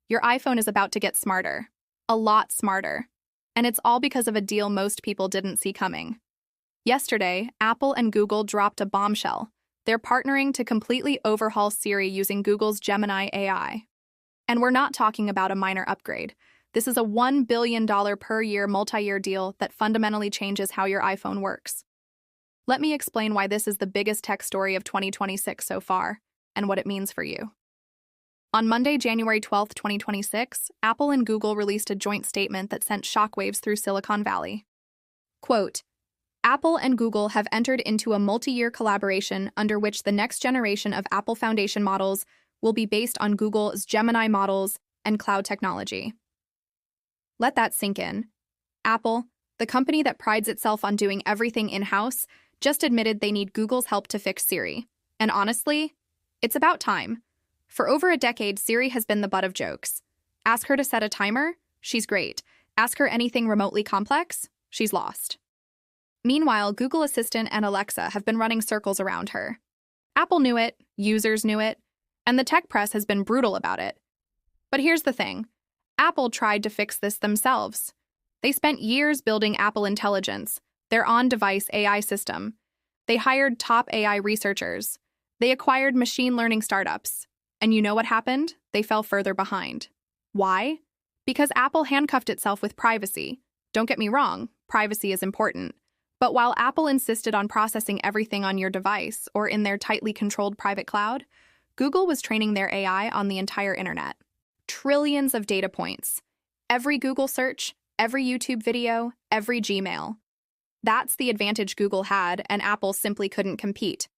Your iPhone is about to get smarter. A lot smarter. And it's all because of a deal most people didn't see coming. Yesterday, Apple and Google dropped a bombshell. They're partnering to completely overhaul Siri using Google's Gemini AI. And we're not talking about a minor upgrade. This is a $1 billion per year multi-year deal that fundamentally changes how your iPhone works. Let me explain why this is the biggest tech story of 2026 so far, and what it means for you. On Monday, January 12, 2026, Apple and Google released a joint statement that sent shockwaves through Silicon Valley. Quote, Apple and Google have entered into a multi-year collaboration under which the next generation of Apple Foundation models will be based on Google's Gemini models and cloud technology. Let that sink in. Apple, the company that prides itself on doing everything in-house, just admitted they need Google's help to fix Siri. And honestly, it's about time. For over a decade, Siri has been the butt of jokes. Ask her to set a timer? She's great. Ask her anything remotely complex? She's lost. Meanwhile, Google Assistant and Alexa have been running circles around her. Apple knew it, users knew it, and the tech press has been brutal about it. But here's the thing. Apple tried to fix this themselves. They spent years building Apple Intelligence, their on-device AI system. They hired top AI researchers. They acquired machine learning startups. And you know what happened? They fell further behind. Why? Because Apple handcuffed itself with privacy. Don't get me wrong, privacy is important. But while Apple insisted on processing everything on your device or in their tightly controlled private cloud, Google was training their AI on the entire internet. Trillions of data points. Every Google search, every YouTube video, every Gmail. That's the advantage Google had, and Apple simply couldn't compete.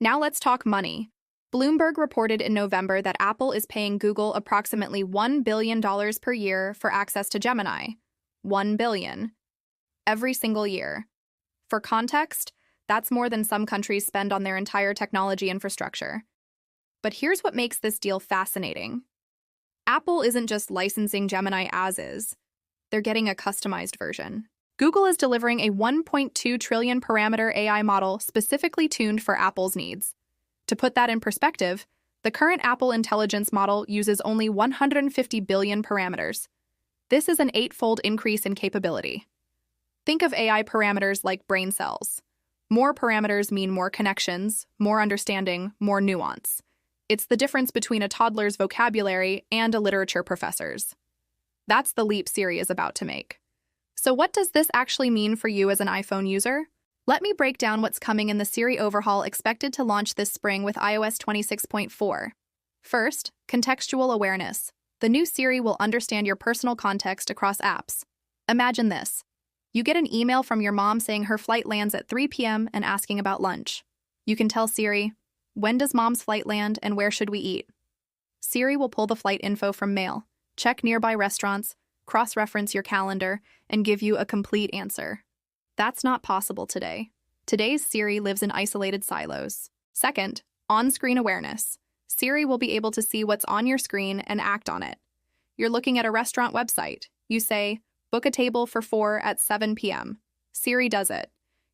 Now let's talk money. Bloomberg reported in November that Apple is paying Google approximately $1 billion per year for access to Gemini. $1 billion. Every single year. For context, that's more than some countries spend on their entire technology infrastructure. But here's what makes this deal fascinating. Apple isn't just licensing Gemini as is. They're getting a customized version. Google is delivering a 1.2 trillion parameter AI model specifically tuned for Apple's needs. To put that in perspective, the current Apple Intelligence model uses only 150 billion parameters. This is an 8-fold increase in capability. Think of AI parameters like brain cells. More parameters mean more connections, more understanding, more nuance. It's the difference between a toddler's vocabulary and a literature professor's. That's the leap Siri is about to make. So what does this actually mean for you as an iPhone user? Let me break down what's coming in the Siri overhaul expected to launch this spring with iOS 26.4. First, contextual awareness. The new Siri will understand your personal context across apps. Imagine this. You get an email from your mom saying her flight lands at 3 p.m. and asking about lunch. You can tell Siri, when does mom's flight land and where should we eat? Siri will pull the flight info from Mail, check nearby restaurants, cross-reference your calendar, and give you a complete answer. That's not possible today. Today's Siri lives in isolated silos. Second, on-screen awareness. Siri will be able to see what's on your screen and act on it. You're looking at a restaurant website. You say, book a table for 4 at 7 p.m. Siri does it.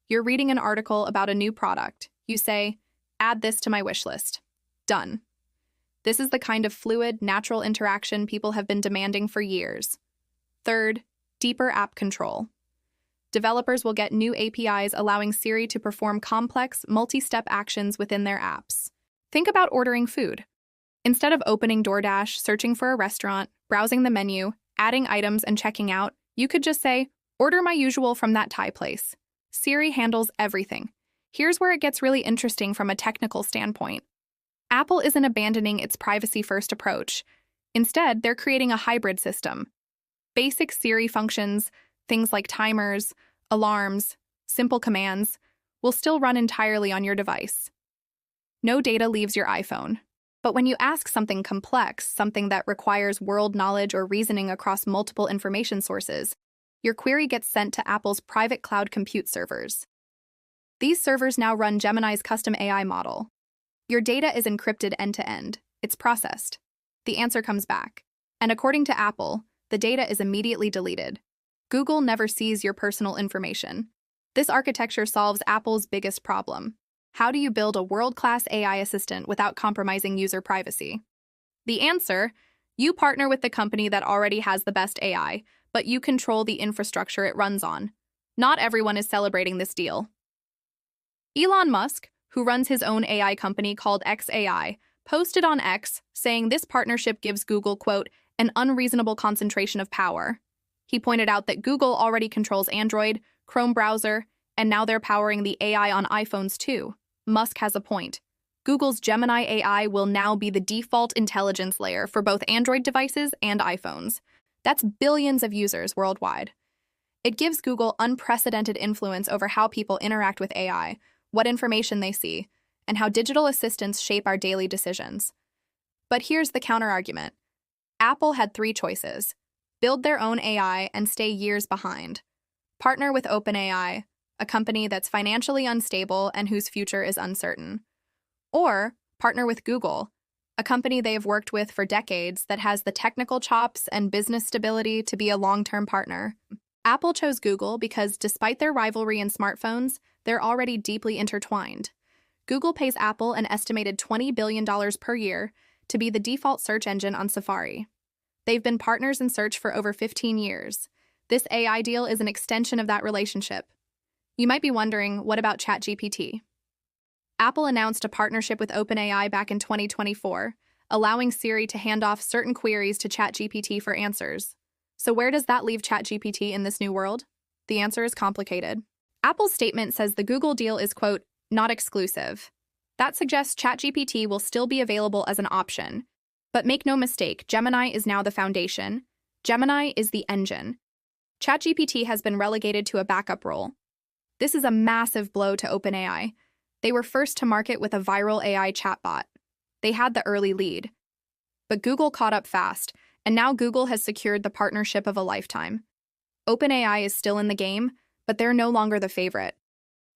You're reading an article about a new product. You say, add this to my wish list. Done. This is the kind of fluid, natural interaction people have been demanding for years. Third, deeper app control. Developers will get new APIs allowing Siri to perform complex, multi-step actions within their apps. Think about ordering food. Instead of opening DoorDash, searching for a restaurant, browsing the menu, adding items, and checking out, you could just say, order my usual from that Thai place. Siri handles everything. Here's where it gets really interesting from a technical standpoint. Apple isn't abandoning its privacy-first approach. Instead, they're creating a hybrid system. Basic Siri functions, things like timers, alarms, simple commands, will still run entirely on your device. No data leaves your iPhone. But when you ask something complex, something that requires world knowledge or reasoning across multiple information sources, your query gets sent to Apple's private cloud compute servers. These servers now run Gemini's custom AI model. Your data is encrypted end-to-end. It's processed. The answer comes back. And according to Apple, the data is immediately deleted. Google never sees your personal information. This architecture solves Apple's biggest problem. How do you build a world-class AI assistant without compromising user privacy? The answer? You partner with the company that already has the best AI, but you control the infrastructure it runs on. Not everyone is celebrating this deal. Elon Musk, who runs his own AI company called XAI, posted on X saying this partnership gives Google, quote, an unreasonable concentration of power. He pointed out that Google already controls Android, Chrome browser, and now they're powering the AI on iPhones too. Musk has a point. Google's Gemini AI will now be the default intelligence layer for both Android devices and iPhones. That's billions of users worldwide. It gives Google unprecedented influence over how people interact with AI, what information they see, and how digital assistants shape our daily decisions. But here's the counterargument. Apple had three choices: build their own AI and stay years behind, partner with OpenAI, a company that's financially unstable and whose future is uncertain, or partner with Google, a company they have worked with for decades that has the technical chops and business stability to be a long-term partner. Apple chose Google because, despite their rivalry in smartphones, they're already deeply intertwined. Google pays Apple an estimated $20 billion per year to be the default search engine on Safari. They've been partners in search for over 15 years. This AI deal is an extension of that relationship. You might be wondering, what about ChatGPT? Apple announced a partnership with OpenAI back in 2024, allowing Siri to hand off certain queries to ChatGPT for answers. So where does that leave ChatGPT in this new world? The answer is complicated. Apple's statement says the Google deal is, quote, not exclusive. That suggests ChatGPT will still be available as an option. But make no mistake, Gemini is now the foundation. Gemini is the engine. ChatGPT has been relegated to a backup role. This is a massive blow to OpenAI. They were first to market with a viral AI chatbot. They had the early lead. But Google caught up fast, and now Google has secured the partnership of a lifetime. OpenAI is still in the game, but they're no longer the favorite.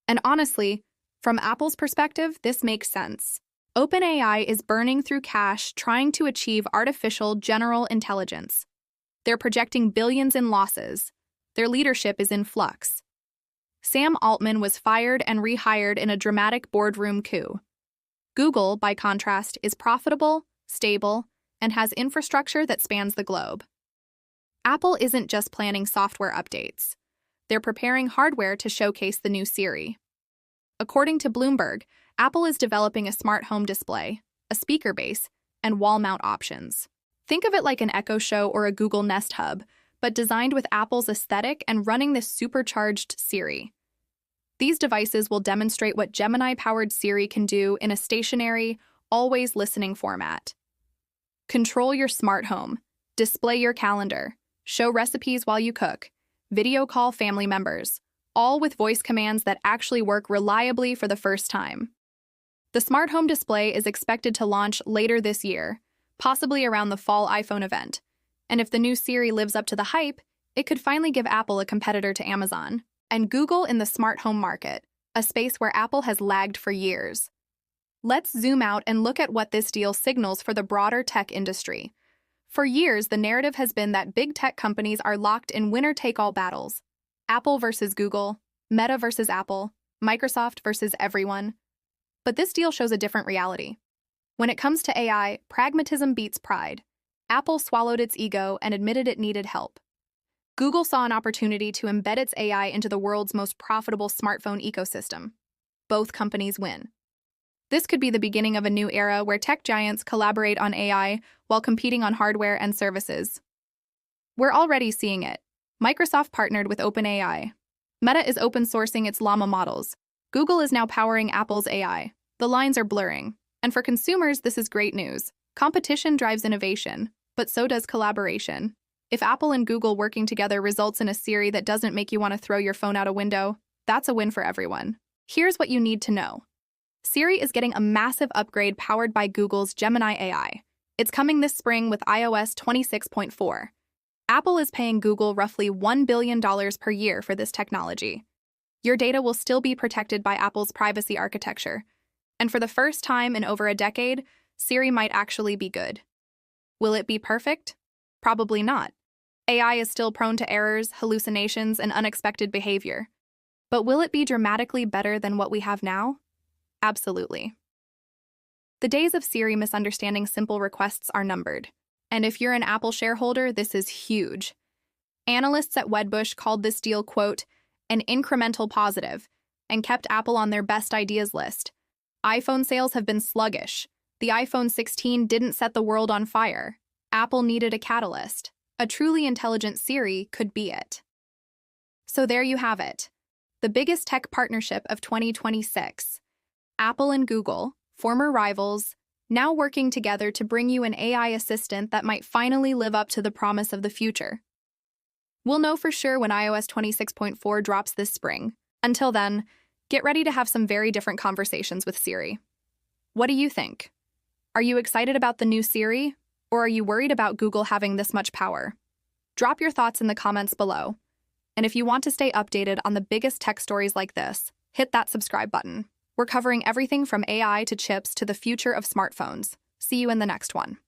And honestly, from Apple's perspective, this makes sense. OpenAI is burning through cash trying to achieve artificial general intelligence. They're projecting billions in losses. Their leadership is in flux. Sam Altman was fired and rehired in a dramatic boardroom coup. Google, by contrast, is profitable, stable, and has infrastructure that spans the globe. Apple isn't just planning software updates. They're preparing hardware to showcase the new Siri. According to Bloomberg, Apple is developing a smart home display, a speaker base, and wall mount options. Think of it like an Echo Show or a Google Nest Hub, but designed with Apple's aesthetic and running this supercharged Siri. These devices will demonstrate what Gemini-powered Siri can do in a stationary, always listening format. Control your smart home, display your calendar, show recipes while you cook, video call family members, all with voice commands that actually work reliably for the first time. The smart home display is expected to launch later this year, possibly around the fall iPhone event. And if the new Siri lives up to the hype, it could finally give Apple a competitor to Amazon and Google in the smart home market, a space where Apple has lagged for years. Let's zoom out and look at what this deal signals for the broader tech industry. For years, the narrative has been that big tech companies are locked in winner-take-all battles. Apple versus Google, Meta versus Apple, Microsoft versus everyone. But this deal shows a different reality. When it comes to AI, pragmatism beats pride. Apple swallowed its ego and admitted it needed help. Google saw an opportunity to embed its AI into the world's most profitable smartphone ecosystem. Both companies win. This could be the beginning of a new era where tech giants collaborate on AI while competing on hardware and services. We're already seeing it. Microsoft partnered with OpenAI. Meta is open sourcing its Llama models. Google is now powering Apple's AI. The lines are blurring. And for consumers, this is great news. Competition drives innovation, but so does collaboration. If Apple and Google working together results in a Siri that doesn't make you want to throw your phone out a window, that's a win for everyone. Here's what you need to know. Siri is getting a massive upgrade powered by Google's Gemini AI. It's coming this spring with iOS 26.4. Apple is paying Google roughly $1 billion per year for this technology. Your data will still be protected by Apple's privacy architecture. And for the first time in over a decade, Siri might actually be good. Will it be perfect? Probably not. AI is still prone to errors, hallucinations, and unexpected behavior. But will it be dramatically better than what we have now? Absolutely. The days of Siri misunderstanding simple requests are numbered. And if you're an Apple shareholder, this is huge. Analysts at Wedbush called this deal, quote, an incremental positive, and kept Apple on their best ideas list. iPhone sales have been sluggish. The iPhone 16 didn't set the world on fire. Apple needed a catalyst. A truly intelligent Siri could be it. So there you have it. The biggest tech partnership of 2026. Apple and Google, former rivals, now working together to bring you an AI assistant that might finally live up to the promise of the future. We'll know for sure when iOS 26.4 drops this spring. Until then, get ready to have some very different conversations with Siri. What do you think? Are you excited about the new Siri, or are you worried about Google having this much power? Drop your thoughts in the comments below. And if you want to stay updated on the biggest tech stories like this, hit that subscribe button. We're covering everything from AI to chips to the future of smartphones. See you in the next one.